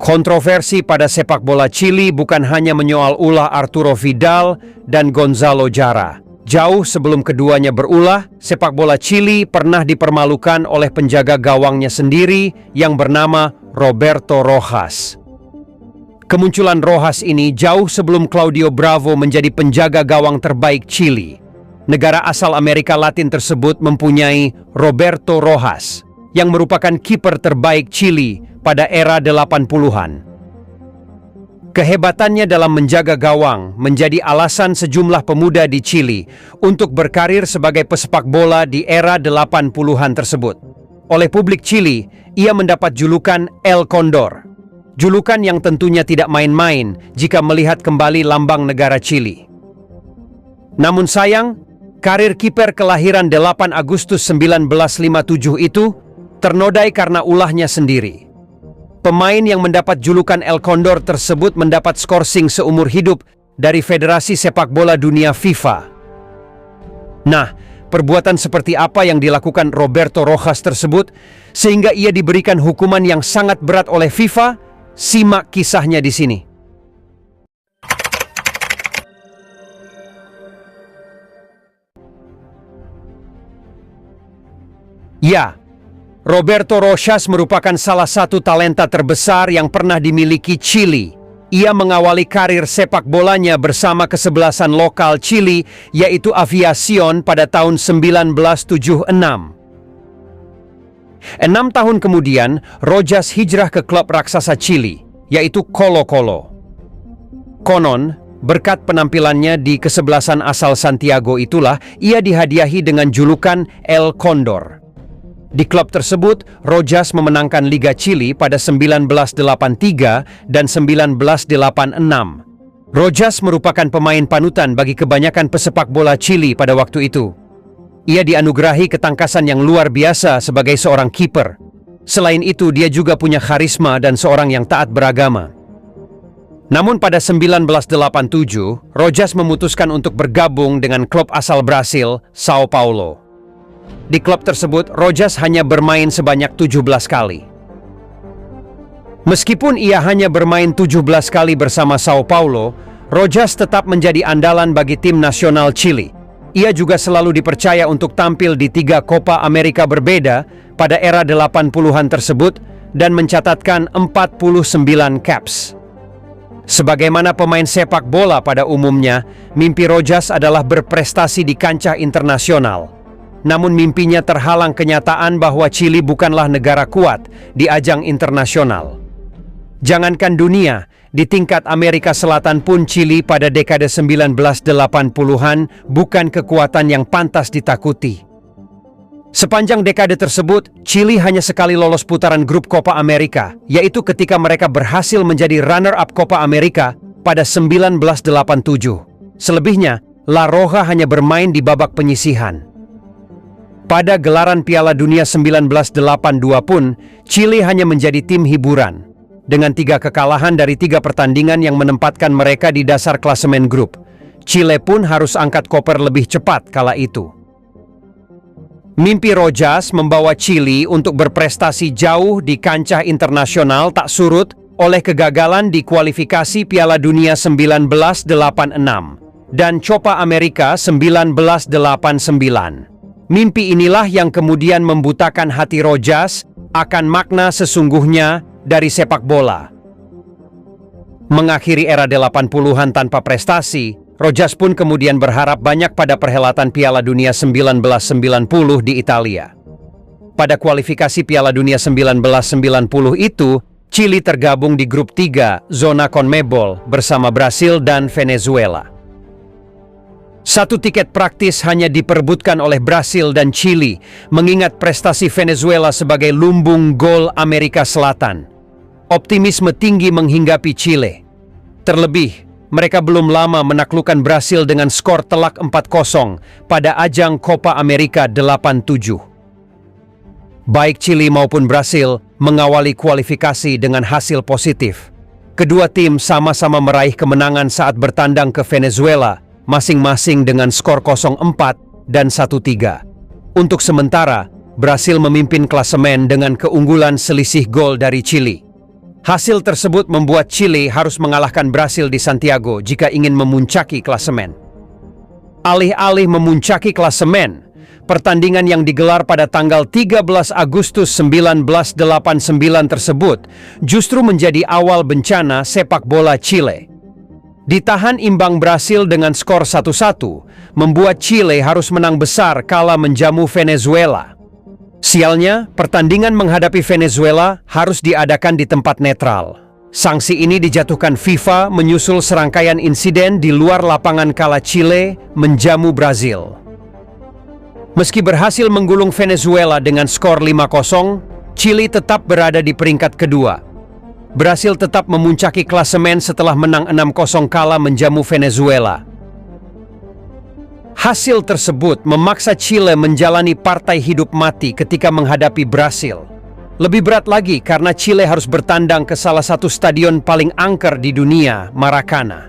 Kontroversi pada sepak bola Chili bukan hanya menyoal ulah Arturo Vidal dan Gonzalo Jara. Jauh sebelum keduanya berulah, sepak bola Chili pernah dipermalukan oleh penjaga gawangnya sendiri yang bernama Roberto Rojas. Kemunculan Rojas ini jauh sebelum Claudio Bravo menjadi penjaga gawang terbaik Chili. Negara asal Amerika Latin tersebut mempunyai Roberto Rojas, yang merupakan kiper terbaik Chili pada era 80-an. Kehebatannya dalam menjaga gawang menjadi alasan sejumlah pemuda di Chili untuk berkarir sebagai pesepak bola di era 80-an tersebut. Oleh publik Chili, ia mendapat julukan El Condor. Julukan yang tentunya tidak main-main jika melihat kembali lambang negara Chili. Namun sayang, karir kiper kelahiran 8 Agustus 1957 itu ternodai karena ulahnya sendiri. Pemain yang mendapat julukan El Condor tersebut mendapat skorsing seumur hidup dari Federasi Sepak Bola Dunia FIFA. Nah, perbuatan seperti apa yang dilakukan Roberto Rojas tersebut sehingga ia diberikan hukuman yang sangat berat oleh FIFA? Simak kisahnya di sini. Ya, Roberto Rojas merupakan salah satu talenta terbesar yang pernah dimiliki Chili. Ia mengawali karir sepak bolanya bersama kesebelasan lokal Chili, yaitu Aviación pada tahun 1976. 6 tahun kemudian, Rojas hijrah ke klub raksasa Chili, yaitu Colo-Colo. Konon, berkat penampilannya di kesebelasan asal Santiago itulah, ia dihadiahi dengan julukan El Condor. Di klub tersebut, Rojas memenangkan Liga Chili pada 1983 dan 1986. Rojas merupakan pemain panutan bagi kebanyakan pesepak bola Chili pada waktu itu. Ia dianugerahi ketangkasan yang luar biasa sebagai seorang kiper. Selain itu, dia juga punya karisma dan seorang yang taat beragama. Namun pada 1987, Rojas memutuskan untuk bergabung dengan klub asal Brasil, Sao Paulo. Di klub tersebut, Rojas hanya bermain sebanyak 17 kali. Meskipun ia hanya bermain 17 kali bersama Sao Paulo, Rojas tetap menjadi andalan bagi tim nasional Chili. Ia juga selalu dipercaya untuk tampil di 3 Copa America berbeda pada era 80-an tersebut dan mencatatkan 49 caps. Sebagaimana pemain sepak bola pada umumnya, mimpi Rojas adalah berprestasi di kancah internasional. Namun mimpinya terhalang kenyataan bahwa Chili bukanlah negara kuat di ajang internasional. Jangankan dunia, di tingkat Amerika Selatan pun Chili pada dekade 1980-an bukan kekuatan yang pantas ditakuti. Sepanjang dekade tersebut, Chili hanya sekali lolos putaran grup Copa America, yaitu ketika mereka berhasil menjadi runner-up Copa America pada 1987. Selebihnya, La Roja hanya bermain di babak penyisihan. Pada gelaran Piala Dunia 1982 pun, Chili hanya menjadi tim hiburan. Dengan 3 kekalahan dari 3 pertandingan yang menempatkan mereka di dasar klasemen grup, Chile pun harus angkat koper lebih cepat kala itu. Mimpi Rojas membawa Chili untuk berprestasi jauh di kancah internasional tak surut oleh kegagalan di kualifikasi Piala Dunia 1986 dan Copa America 1989. Mimpi inilah yang kemudian membutakan hati Rojas akan makna sesungguhnya dari sepak bola. Mengakhiri era 80-an tanpa prestasi, Rojas pun kemudian berharap banyak pada perhelatan Piala Dunia 1990 di Italia. Pada kualifikasi Piala Dunia 1990 itu, Chili tergabung di grup 3 zona CONMEBOL bersama Brasil dan Venezuela. 1 tiket praktis hanya diperebutkan oleh Brasil dan Chili, mengingat prestasi Venezuela sebagai lumbung gol Amerika Selatan. Optimisme tinggi menghinggapi Chile. Terlebih, mereka belum lama menaklukkan Brasil dengan skor telak 4-0 pada ajang Copa America 87. Baik Chili maupun Brasil mengawali kualifikasi dengan hasil positif. Kedua tim sama-sama meraih kemenangan saat bertandang ke Venezuela, masing-masing dengan skor 0-4 dan 1-3. Untuk sementara, Brasil memimpin klasemen dengan keunggulan selisih gol dari Chili. Hasil tersebut membuat Chile harus mengalahkan Brasil di Santiago jika ingin memuncaki klasemen. Alih-alih memuncaki klasemen, pertandingan yang digelar pada tanggal 13 Agustus 1989 tersebut justru menjadi awal bencana sepak bola Chile. Ditahan imbang Brasil dengan skor 1-1, membuat Chile harus menang besar kala menjamu Venezuela. Sialnya, pertandingan menghadapi Venezuela harus diadakan di tempat netral. Sanksi ini dijatuhkan FIFA menyusul serangkaian insiden di luar lapangan kala Chile menjamu Brazil. Meski berhasil menggulung Venezuela dengan skor 5-0, Chile tetap berada di peringkat kedua. Brasil tetap memuncaki klasemen setelah menang 6-0 kala menjamu Venezuela. Hasil tersebut memaksa Chile menjalani partai hidup mati ketika menghadapi Brasil. Lebih berat lagi karena Chile harus bertandang ke salah satu stadion paling angker di dunia, Maracana.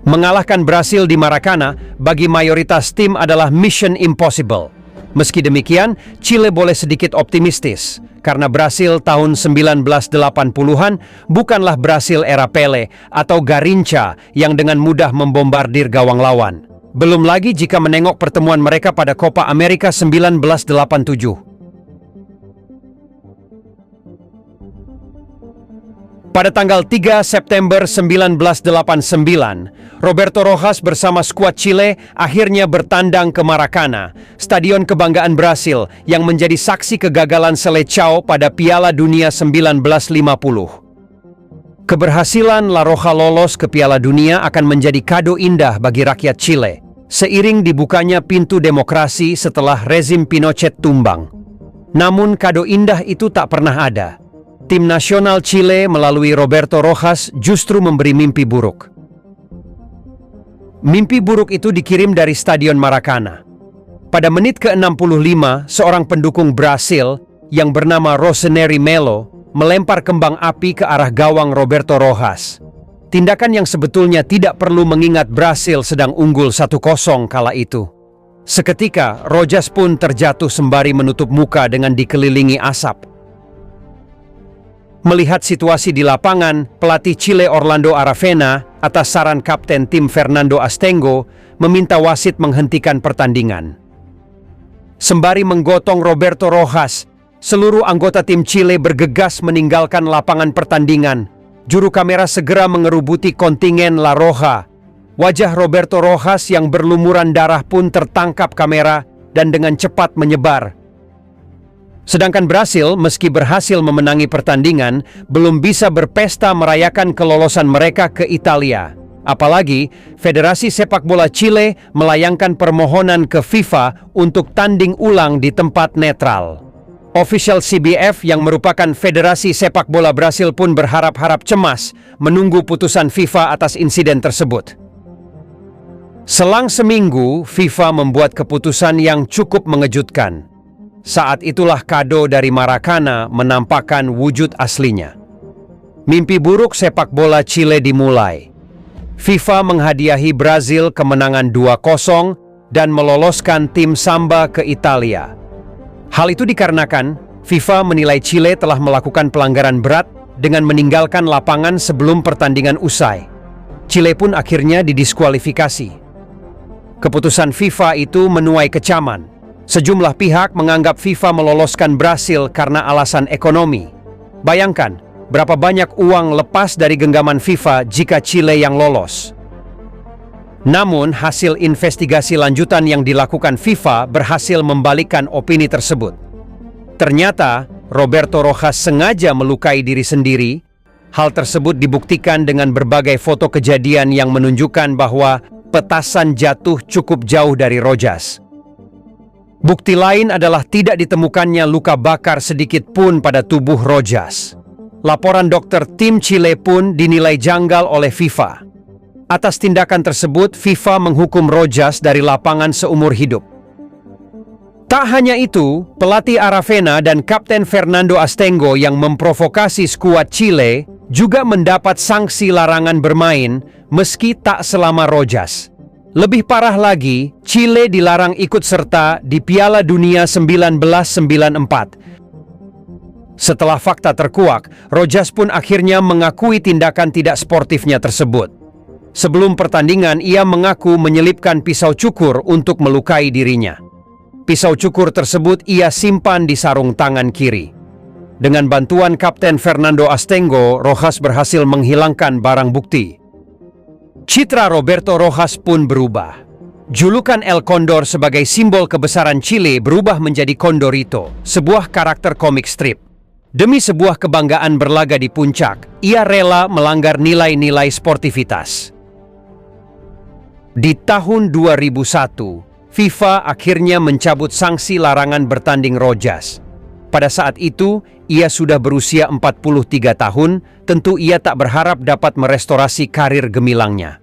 Mengalahkan Brasil di Maracana bagi mayoritas tim adalah mission impossible. Meski demikian, Chile boleh sedikit optimistis karena Brasil tahun 1980-an bukanlah Brasil era Pele atau Garrincha yang dengan mudah membombardir gawang lawan. Belum lagi jika menengok pertemuan mereka pada Copa America 1987. Pada tanggal 3 September 1989, Roberto Rojas bersama skuad Chile akhirnya bertandang ke Maracana, stadion kebanggaan Brasil yang menjadi saksi kegagalan Seleção pada Piala Dunia 1950. Keberhasilan La Roja lolos ke Piala Dunia akan menjadi kado indah bagi rakyat Chile, seiring dibukanya pintu demokrasi setelah rezim Pinochet tumbang. Namun kado indah itu tak pernah ada. Tim nasional Chile melalui Roberto Rojas justru memberi mimpi buruk. Mimpi buruk itu dikirim dari Stadion Maracana. Pada menit ke-65, seorang pendukung Brasil yang bernama Rosemary Melo melempar kembang api ke arah gawang Roberto Rojas. Tindakan yang sebetulnya tidak perlu mengingat Brasil sedang unggul 1-0 kala itu. Seketika, Rojas pun terjatuh sembari menutup muka dengan dikelilingi asap. Melihat situasi di lapangan, pelatih Chile Orlando Aravena atas saran kapten tim Fernando Astengo meminta wasit menghentikan pertandingan. Sembari menggotong Roberto Rojas, seluruh anggota tim Chile bergegas meninggalkan lapangan pertandingan. Juru kamera segera mengerubuti kontingen La Roja. Wajah Roberto Rojas yang berlumuran darah pun tertangkap kamera dan dengan cepat menyebar. Sedangkan Brasil, meski berhasil memenangi pertandingan, belum bisa berpesta merayakan kelolosan mereka ke Italia. Apalagi, Federasi Sepak Bola Chile melayangkan permohonan ke FIFA untuk tanding ulang di tempat netral. Official CBF yang merupakan Federasi Sepak Bola Brasil pun berharap-harap cemas menunggu putusan FIFA atas insiden tersebut. Selang seminggu, FIFA membuat keputusan yang cukup mengejutkan. Saat itulah kado dari Maracana menampakkan wujud aslinya. Mimpi buruk sepak bola Chile dimulai. FIFA menghadiahi Brazil kemenangan 2-0 dan meloloskan tim Samba ke Italia. Hal itu dikarenakan FIFA menilai Chile telah melakukan pelanggaran berat dengan meninggalkan lapangan sebelum pertandingan usai. Chile pun akhirnya didiskualifikasi. Keputusan FIFA itu menuai kecaman. Sejumlah pihak menganggap FIFA meloloskan Brasil karena alasan ekonomi. Bayangkan, berapa banyak uang lepas dari genggaman FIFA jika Chile yang lolos. Namun, hasil investigasi lanjutan yang dilakukan FIFA berhasil membalikkan opini tersebut. Ternyata, Roberto Rojas sengaja melukai diri sendiri. Hal tersebut dibuktikan dengan berbagai foto kejadian yang menunjukkan bahwa petasan jatuh cukup jauh dari Rojas. Bukti lain adalah tidak ditemukannya luka bakar sedikit pun pada tubuh Rojas. Laporan dokter tim Chile pun dinilai janggal oleh FIFA. Atas tindakan tersebut, FIFA menghukum Rojas dari lapangan seumur hidup. Tak hanya itu, pelatih Aravena dan Kapten Fernando Astengo yang memprovokasi skuad Chile juga mendapat sanksi larangan bermain meski tak selama Rojas. Lebih parah lagi, Chile dilarang ikut serta di Piala Dunia 1994. Setelah fakta terkuak, Rojas pun akhirnya mengakui tindakan tidak sportifnya tersebut. Sebelum pertandingan, ia mengaku menyelipkan pisau cukur untuk melukai dirinya. Pisau cukur tersebut ia simpan di sarung tangan kiri. Dengan bantuan Kapten Fernando Astengo, Rojas berhasil menghilangkan barang bukti. Citra Roberto Rojas pun berubah. Julukan El Condor sebagai simbol kebesaran Chile berubah menjadi Condorito, sebuah karakter komik strip. Demi sebuah kebanggaan berlaga di puncak, ia rela melanggar nilai-nilai sportivitas. Di tahun 2001, FIFA akhirnya mencabut sanksi larangan bertanding Rojas. Pada saat itu, ia sudah berusia 43 tahun, tentu ia tak berharap dapat merestorasi karir gemilangnya.